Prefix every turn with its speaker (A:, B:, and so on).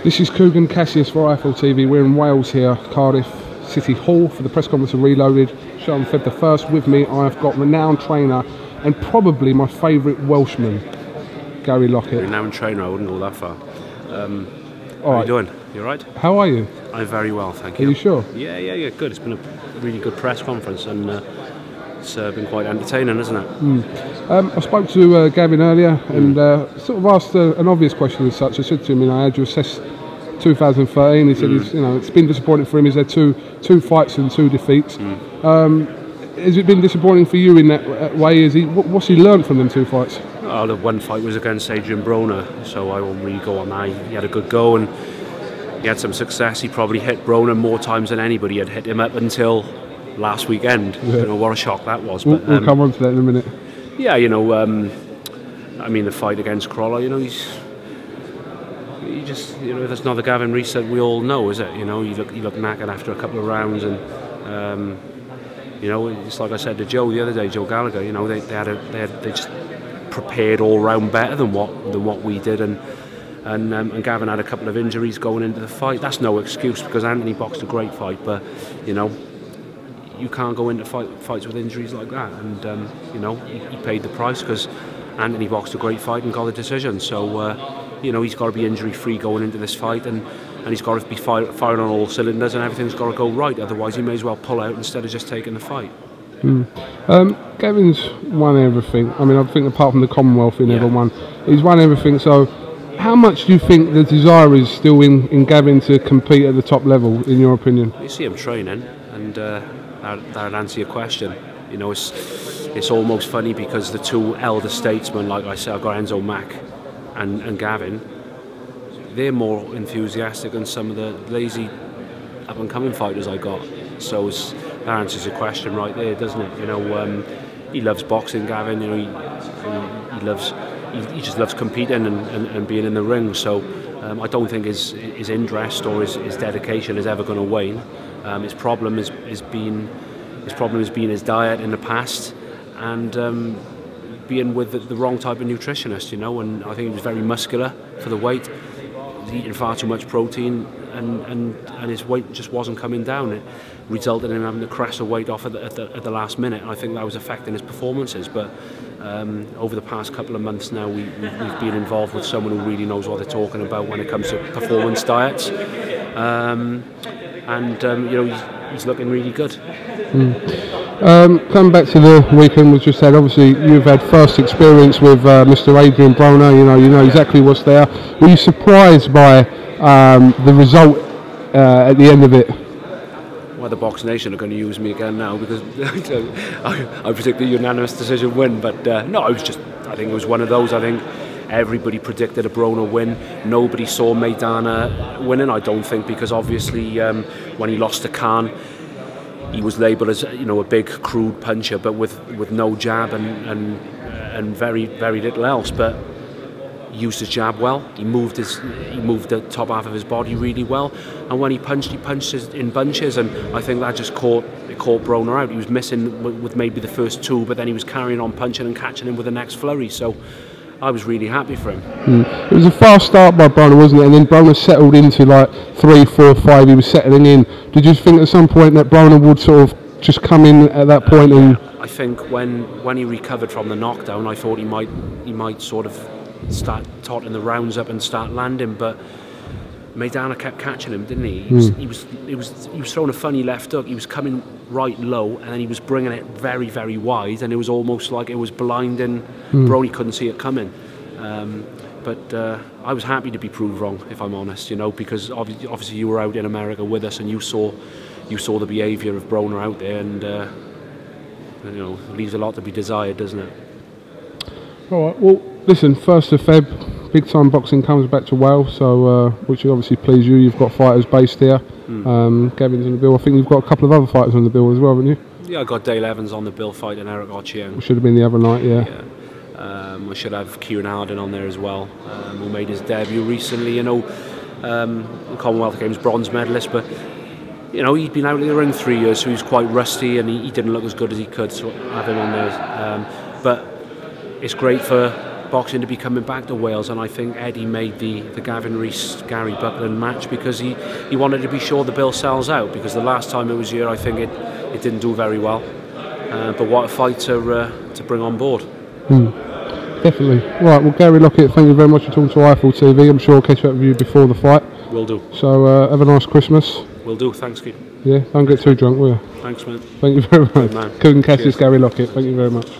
A: This is KUGAN Cassius for IFL TV. We're in Wales here, Cardiff City Hall for the press conference of Reloaded. Show on Feb the 1st. With me, I've got renowned trainer and probably my favourite Welshman, Gary Lockett.
B: Renowned trainer, I wouldn't go that far. How are you doing? You alright?
A: How are you?
B: I'm very well, thank you.
A: Are you sure?
B: Yeah, good. It's been a really good press conference and it's been quite entertaining, isn't it?
A: I spoke to Gavin earlier and sort of asked an obvious question as such. I said to him, I had you assess 2013. He said, it's been disappointing for him. He's had two fights and 2 defeats. Has it been disappointing for you in that way? What's he learned from them 2 fights?
B: Oh, the one fight was against Adrian Broner, so I won't really go on that. He had a good go and he had some success. He probably hit Broner more times than anybody had hit him up until last weekend.
A: Yeah.
B: I don't know what a shock that was.
A: We'll come on to that in a minute.
B: Yeah, I mean, the fight against Crawler, he just, that's not the Gavin Rees that we all know, is it? He looked knackered after a couple of rounds, and it's like I said to Joe the other day, Joe Gallagher. They just prepared all round better than what we did, and Gavin had a couple of injuries going into the fight. That's no excuse because Anthony boxed a great fight, but you can't go into fights with injuries like that, and he paid the price because Anthony boxed a great fight and got a decision. So he's got to be injury free going into this fight, and he's got to be firing on all cylinders, and everything's got to go right. Otherwise, he may as well pull out instead of just taking the fight. Gavin's
A: won everything. I mean, I think apart from the Commonwealth, he never won. He's won everything. So, how much do you think the desire is still in Gavin to compete at the top level, in your opinion?
B: You see him training, and that'll answer your question. It's almost funny because the 2 elder statesmen, like I said, I've got Enzo Mack and Gavin, they're more enthusiastic than some of the lazy up-and-coming fighters I got. So that answers your question right there, doesn't it? He loves boxing, Gavin. He just loves competing and being in the ring. So I don't think his interest or his dedication is ever going to wane. His problem has been his diet in the past and being with the wrong type of nutritionist. And I think he was very muscular for the weight. He's eating far too much protein, and his weight just wasn't coming down. It resulted in him having to crash the weight off at the last minute. I think that was affecting his performances. But over the past couple of months now, we've been involved with someone who really knows what they're talking about when it comes to performance diets. He's looking really good.
A: Coming back to the weekend we just had, obviously you've had first experience with Mr. Adrian Broner. You know exactly what's there. Were you surprised by the result at the end of it?
B: Well, the Box Nation are going to use me again now because I predict a unanimous decision win. But no, I think it was one of those. I think everybody predicted a Broner win. Nobody saw Maidana winning, I don't think, because obviously when he lost to Khan, he was labelled as a big, crude puncher, but with no jab and very, very little else. But he used his jab well. He moved the top half of his body really well, and when he punched in bunches, and I think that just caught Broner out. He was missing with maybe the first 2, but then he was carrying on punching and catching him with the next flurry. So I was really happy for him.
A: It was a fast start by Broner, wasn't it? And then Broner settled into like 3, 4, 5. He was settling in. Did you think at some point that Broner would sort of just come in at that point? And
B: I think when he recovered from the knockdown, I thought he might sort of start totting the rounds up and start landing, but Maidana kept catching him, didn't he? He was throwing a funny left hook. He was coming right low, and then he was bringing it very, very wide, and it was almost like it was blinding. Brony couldn't see it coming. But I was happy to be proved wrong, if I'm honest. Because obviously you were out in America with us, and you saw the behaviour of Broner out there, and it leaves a lot to be desired, doesn't it?
A: All right. Well, listen. 1st of Feb. Big time boxing comes back to Wales, so which obviously please you. You've got fighters based here. Gavin's on the bill. I think you've got a couple of other fighters on the bill as well, haven't you?
B: Yeah, I got Dale Evans on the bill fighting Eric Ochieng.
A: Should have been the other night, yeah.
B: I should have Kieran Harden on there as well, who made his debut recently. Commonwealth Games bronze medalist, but he'd been out of the ring 3 years, so he's quite rusty, and he didn't look as good as he could. So have him on there, but it's great for boxing to be coming back to Wales, and I think Eddie made the Gavin Rees Gary Buckland match because he wanted to be sure the bill sells out, because the last time it was here I think it didn't do very well, but what a fight to bring on board.
A: Definitely. Right, well, Gary Lockett, thank you very much for talking to Eiffel TV. I'm sure I'll catch up with you before the fight.
B: Will do.
A: So have a nice Christmas.
B: Will do. Thanks, Keith.
A: Yeah, don't get too drunk, will you?
B: Thanks, man.
A: Thank you very much.
B: Man.
A: KUGAN, CASSIUS, Gary Lockett, thank you very much.